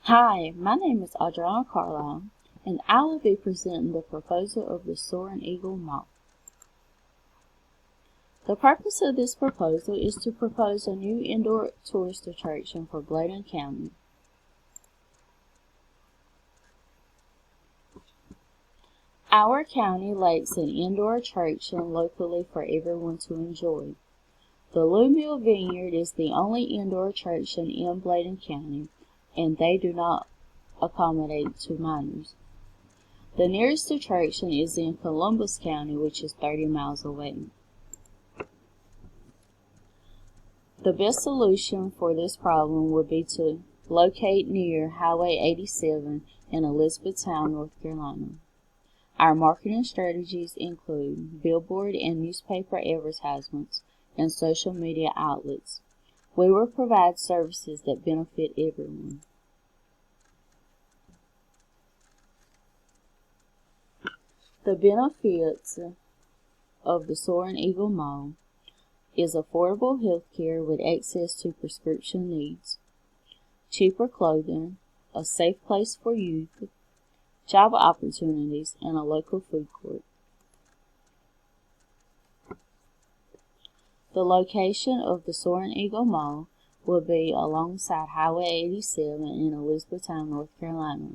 Hi, my name is Adriana Carlisle, and I will be presenting the proposal of the Soaring Eagle Mall. The purpose of this proposal is to propose a new indoor tourist attraction for Bladen County. Our county lacks an indoor attraction locally for everyone to enjoy. The Lou Mill Vineyard is the only indoor attraction in Bladen County, and they do not accommodate to minors. The nearest attraction is in Columbus County, which is 30 miles away. The best solution for this problem would be to locate near Highway 87 in Elizabethtown, North Carolina. Our marketing strategies include billboard and newspaper advertisements and social media outlets. We will provide services that benefit everyone. The benefits of the Soaring Eagle Mall is affordable health care with access to prescription needs, cheaper clothing, a safe place for youth, job opportunities, and a local food court. The location of the Soaring Eagle Mall will be alongside Highway 87 in Elizabethtown, North Carolina.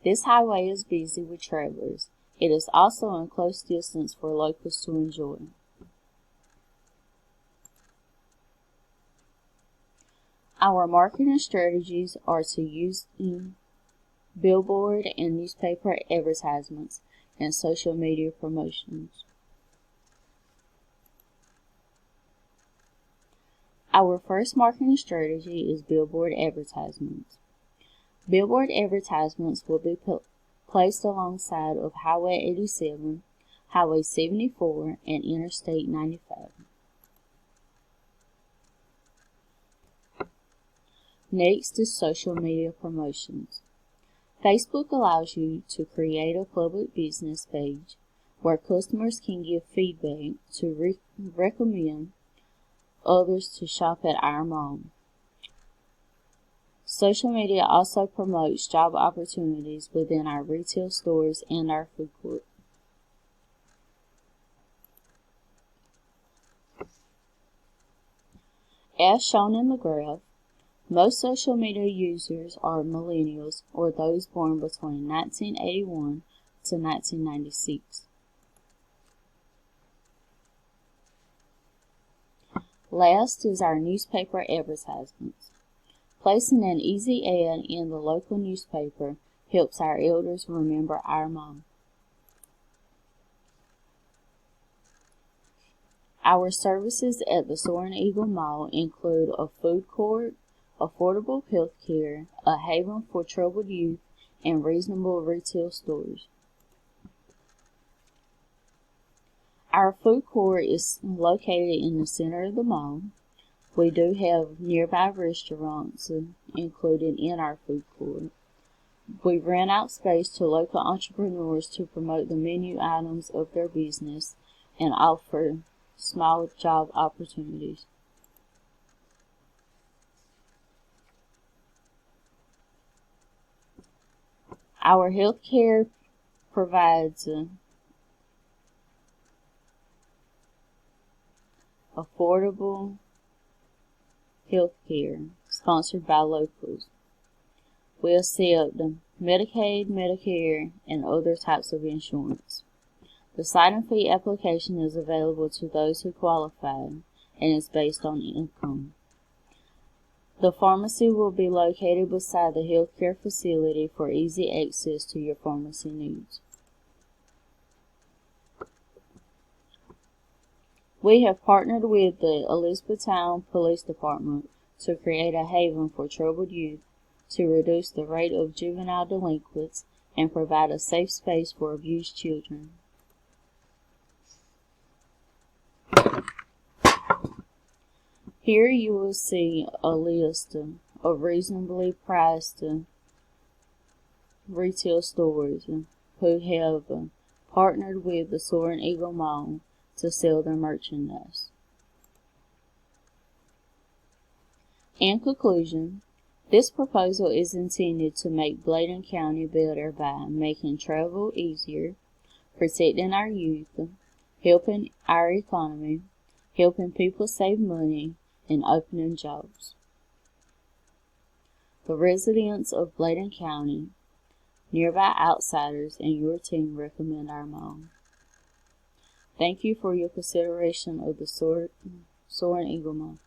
This highway is busy with travelers. It is also in close distance for locals to enjoy. Our marketing strategies are to use billboard and newspaper advertisements and social media promotions. Our first marketing strategy is billboard advertisements. Billboard advertisements will be placed alongside of Highway 87, Highway 74, and Interstate 95. Next is social media promotions. Facebook allows you to create a public business page where customers can give feedback to recommend others to shop at our mall. Social media also promotes job opportunities within our retail stores and our food court. As shown in the graph, most social media users are millennials or those born between 1981 to 1996. Last is our newspaper advertisements. Placing an easy ad in the local newspaper helps our elders remember our mall. Our services at the Soaring Eagle Mall include a food court, affordable health care, a haven for troubled youth, and reasonable retail stores. Our food court is located in the center of the mall. We do have nearby restaurants included in our food court. We rent out space to local entrepreneurs to promote the menu items of their business and offer small job opportunities. Our health care provides affordable health care sponsored by locals. We accept Medicaid, Medicare, and other types of insurance. The sign-in fee application is available to those who qualify and is based on income. The pharmacy will be located beside the healthcare facility for easy access to your pharmacy needs. We have partnered with the Elizabethtown Police Department to create a haven for troubled youth to reduce the rate of juvenile delinquents and provide a safe space for abused children. Here you will see a list of reasonably priced retail stores who have partnered with the Soaring Eagle Mall to sell their merchandise. In conclusion, This proposal is intended to make Bladen County better by making travel easier, protecting our youth, helping our economy, helping people save money, and opening jobs. The residents of Bladen County, nearby outsiders, and your team recommend our mall. Thank you for your consideration of the Soaring Eagle Mall.